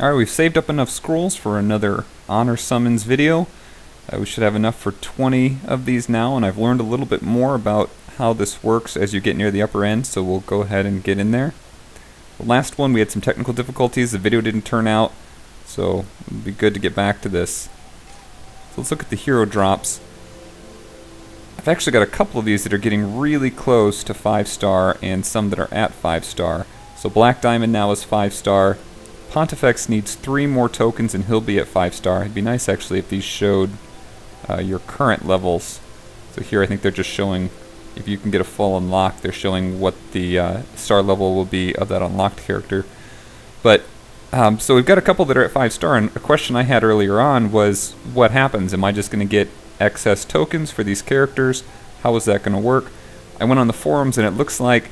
Alright, we've saved up enough scrolls for another honor summons video. We should have enough for 20 of these now, and I've learned a little bit more about how this works as you get near the upper end, so we'll go ahead and get in there. The last one we had some technical difficulties, the video didn't turn out, so it'd be good to get back to this. So let's look at the hero drops. I've actually got a couple of these that are getting really close to 5-star and some that are at 5-star. So Black Diamond now is 5-star. Pontifex needs 3 more tokens and he'll be at 5-star. It'd be nice actually if these showed your current levels. So here I think they're just showing, if you can get a full unlock, they're showing what the star level will be of that unlocked character. But so we've got a couple that are at 5-star, and a question I had earlier on was, what happens? Am I just going to get excess tokens for these characters? How is that going to work? I went on the forums and it looks like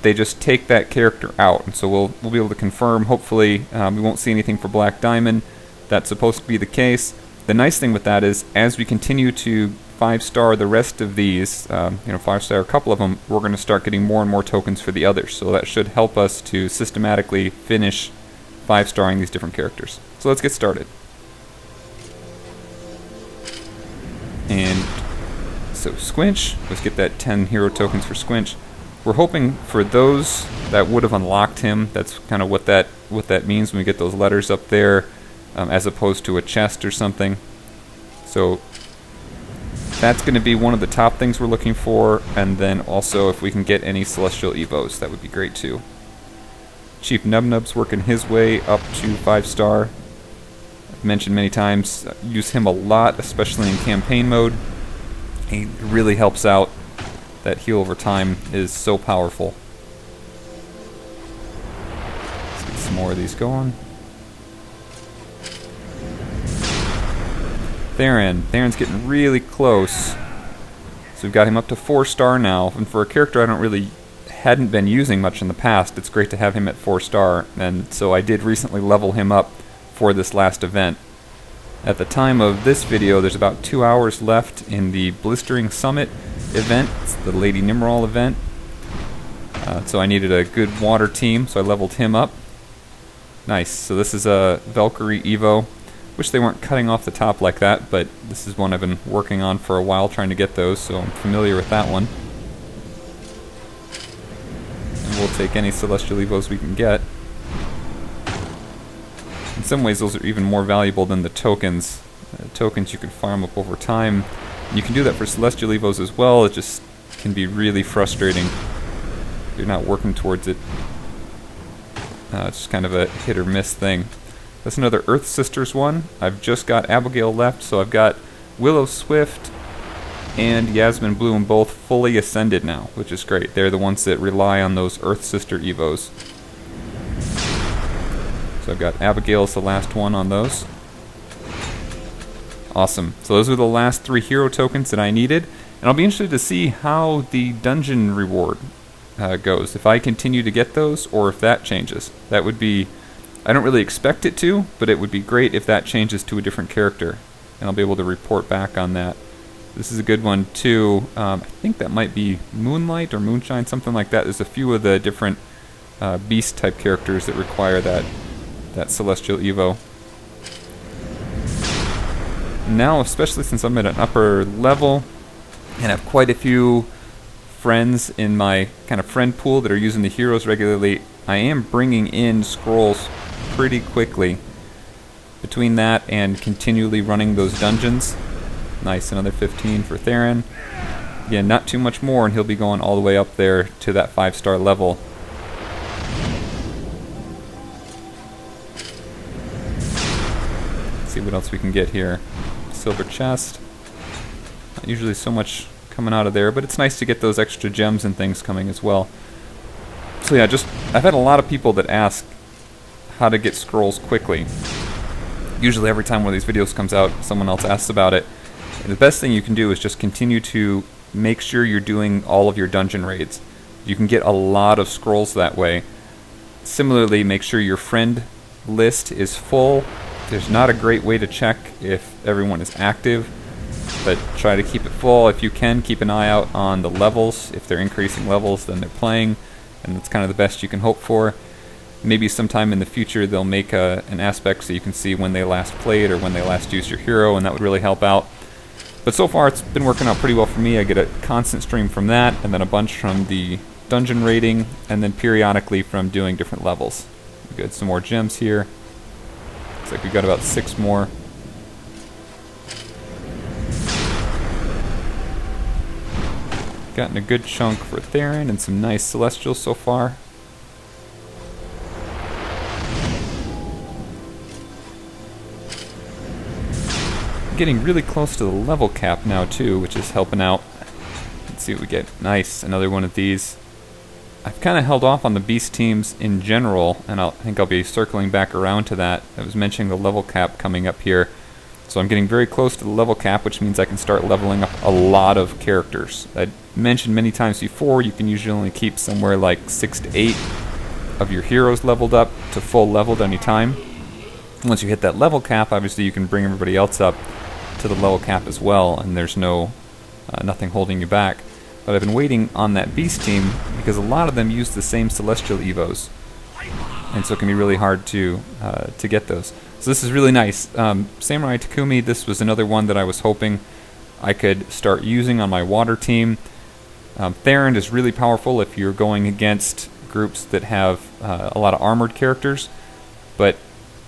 they just take that character out, and so we'll be able to confirm. Hopefully we won't see anything for Black Diamond. That's supposed to be the case. The nice thing with that is, as we continue to 5-star the rest of these, 5-star a couple of them, we're going to start getting more and more tokens for the others. So that should help us to systematically finish 5-starring these different characters. So let's get started. And so Squinch, let's get that 10 hero tokens for Squinch. We're hoping for those that would have unlocked him. That's kind of what that means when we get those letters up there, as opposed to a chest or something. So that's going to be one of the top things we're looking for, and then also if we can get any Celestial Evos, that would be great too. Chief NubNub's working his way up to 5-star. I've mentioned many times, use him a lot, especially in campaign mode. He really helps out. That heal over time is so powerful. Let's get some more of these going. Tharand's getting really close. So we've got him up to 4-star now, and for a character I hadn't been using much in the past, it's great to have him at 4-star, and so I did recently level him up for this last event. At the time of this video, there's about 2 hours left in the Blistering Summit event. It's the Lady Nimriel event. So I needed a good water team, so I leveled him up. Nice. So this is a Valkyrie Evo. Wish they weren't cutting off the top like that, but this is one I've been working on for a while trying to get those, so I'm familiar with that one. And we'll take any Celestial Evos we can get. In some ways those are even more valuable than the tokens. Tokens you can farm up over time. You can do that for Celestial Evos as well. It just can be really frustrating. You're not working towards it. It's just kind of a hit or miss thing. That's another Earth Sisters one. I've just got Abigail left, so I've got Willow Swift and Yasmin Bloom both fully ascended now, which is great. They're the ones that rely on those Earth Sister Evos. So I've got Abigail as the last one on those. Awesome. So those are the last 3 hero tokens that I needed, and I'll be interested to see how the dungeon reward goes. If I continue to get those, or if that changes. That would be... I don't really expect it to, but it would be great if that changes to a different character, and I'll be able to report back on that. This is a good one too. I think that might be Moonlight or Moonshine, something like that. There's a few of the different beast type characters that require that Celestial Evo. Now, especially since I'm at an upper level and have quite a few friends in my kind of friend pool that are using the heroes regularly, I am bringing in scrolls pretty quickly. Between that and continually running those dungeons. Nice, another 15 for Tharand. Again, not too much more, and he'll be going all the way up there to that 5-star level. Let's see what else we can get here. Silver chest. Not usually so much coming out of there, but it's nice to get those extra gems and things coming as well. So yeah, I've had a lot of people that ask how to get scrolls quickly. Usually every time one of these videos comes out, someone else asks about it. And the best thing you can do is just continue to make sure you're doing all of your dungeon raids. You can get a lot of scrolls that way. Similarly, make sure your friend list is full. There's not a great way to check if everyone is active, but try to keep it full. If you can, keep an eye out on the levels. If they're increasing levels, then they're playing, and that's kind of the best you can hope for. Maybe sometime in the future they'll make an aspect so you can see when they last played or when they last used your hero, and that would really help out. But so far it's been working out pretty well for me. I get a constant stream from that, and then a bunch from the dungeon raiding, and then periodically from doing different levels. We got some more gems here. Looks like we got about 6 more. Gotten a good chunk for Tharand and some nice Celestials so far. Getting really close to the level cap now too, which is helping out. Let's see what we get. Nice, another one of these. I've kind of held off on the beast teams in general, and I think I'll be circling back around to that. I was mentioning the level cap coming up here. So I'm getting very close to the level cap, which means I can start leveling up a lot of characters. I mentioned many times before, you can usually only keep somewhere like 6 to 8 of your heroes leveled up to full leveled any time. Once you hit that level cap, obviously you can bring everybody else up to the level cap as well, and there's nothing holding you back. But I've been waiting on that beast team because a lot of them use the same celestial evos, and so it can be really hard to get those. So this is really nice. Samurai Takumi, this was another one that I was hoping I could start using on my water team. Tharand is really powerful if you're going against groups that have a lot of armored characters, but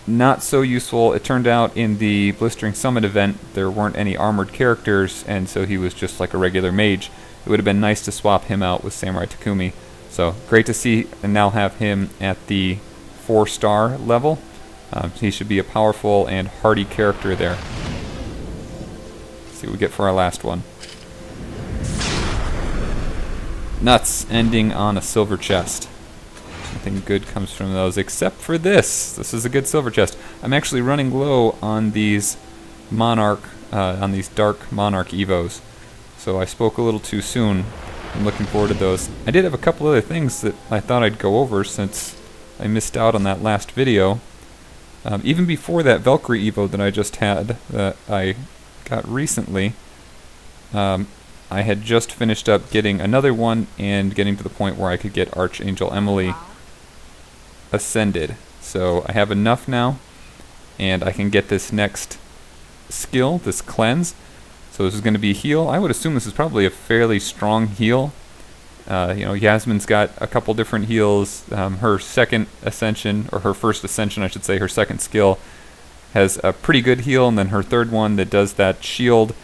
not so useful. It turned out in the Blistering Summit event there weren't any armored characters, and so he was just like a regular mage. It would have been nice to swap him out with Samurai Takumi. So great to see and now have him at the 4-star level. He should be a powerful and hardy character there. Let's see what we get for our last one. Nuts, ending on a silver chest. Nothing good comes from those except for this. This is a good silver chest. I'm actually running low on these Monarch, on these Dark Monarch Evos. So I spoke a little too soon. I'm looking forward to those. I did have a couple other things that I thought I'd go over since I missed out on that last video. Even before that Valkyrie Evo that I just had, that I got recently, I had just finished up getting another one and getting to the point where I could get Archangel Emily ascended. So I have enough now, and I can get this next skill, this cleanse. So this is going to be heal. I would assume this is probably a fairly strong heal. Yasmin's got a couple different heals. Her second ascension, or her first ascension I should say, her second skill has a pretty good heal, and then her third one that does that shield,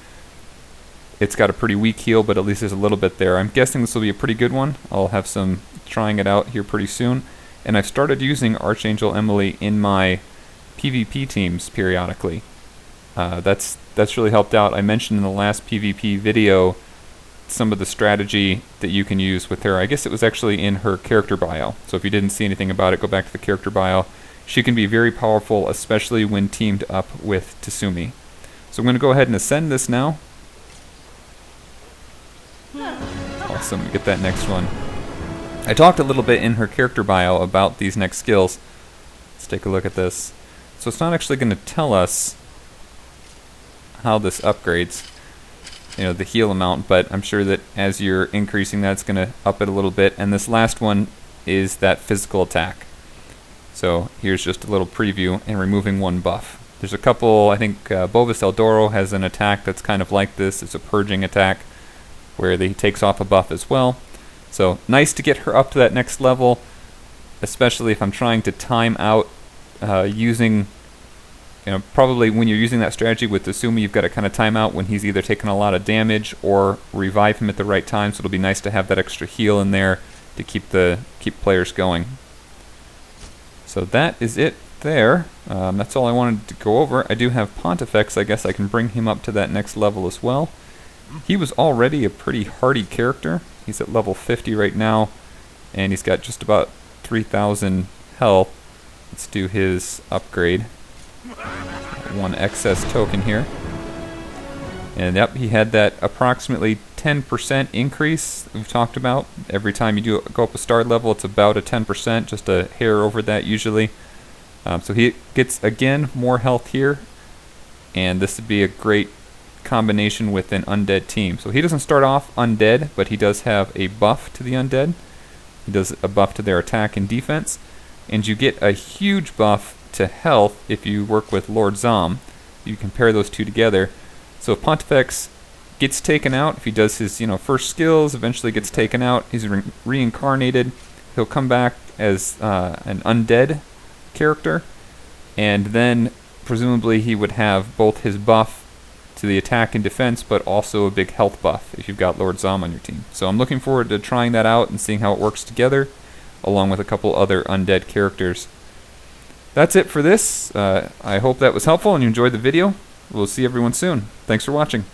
it's got a pretty weak heal, but at least there's a little bit there. I'm guessing this will be a pretty good one. I'll have some trying it out here pretty soon. And I've started using Archangel Emily in my PvP teams periodically. That's really helped out. I mentioned in the last PvP video some of the strategy that you can use with her. I guess it was actually in her character bio. So if you didn't see anything about it, go back to the character bio. She can be very powerful, especially when teamed up with Tsumi. So I'm going to go ahead and ascend this now. Awesome, get that next one. I talked a little bit in her character bio about these next skills. Let's take a look at this. So it's not actually going to tell us how this upgrades, the heal amount, but I'm sure that as you're increasing that, it's going to up it a little bit. And this last one is that physical attack. So here's just a little preview and removing one buff. There's a couple, I think Bovus El Doro has an attack that's kind of like this. It's a purging attack where he takes off a buff as well. So nice to get her up to that next level, especially if I'm trying to time out using, probably when you're using that strategy with Tsumi, you've got to kind of time out when he's either taking a lot of damage or revive him at the right time. So it'll be nice to have that extra heal in there to keep players going. So that is it there. That's all I wanted to go over. I do have Pontifex. I guess I can bring him up to that next level as well. He was already a pretty hardy character. He's at level 50 right now, and he's got just about 3,000 health. Let's do his upgrade. One excess token here. And yep, he had that approximately 10% increase we've talked about. Every time you go up a star level, it's about a 10%, just a hair over that usually. So he gets, again, more health here, and this would be a great combination with an undead team. So he doesn't start off undead, but he does have a buff to the undead. He does a buff to their attack and defense. and you get a huge buff to health if you work with Lord Zom. You compare those two together. So if Pontifex gets taken out, if he does his first skills, eventually gets taken out, he's reincarnated, he'll come back as an undead character, and then presumably he would have both his buff to the attack and defense, but also a big health buff if you've got Lord Zom on your team. So I'm looking forward to trying that out and seeing how it works together, along with a couple other undead characters. That's it for this. I hope that was helpful and you enjoyed the video. We'll see everyone soon. Thanks for watching.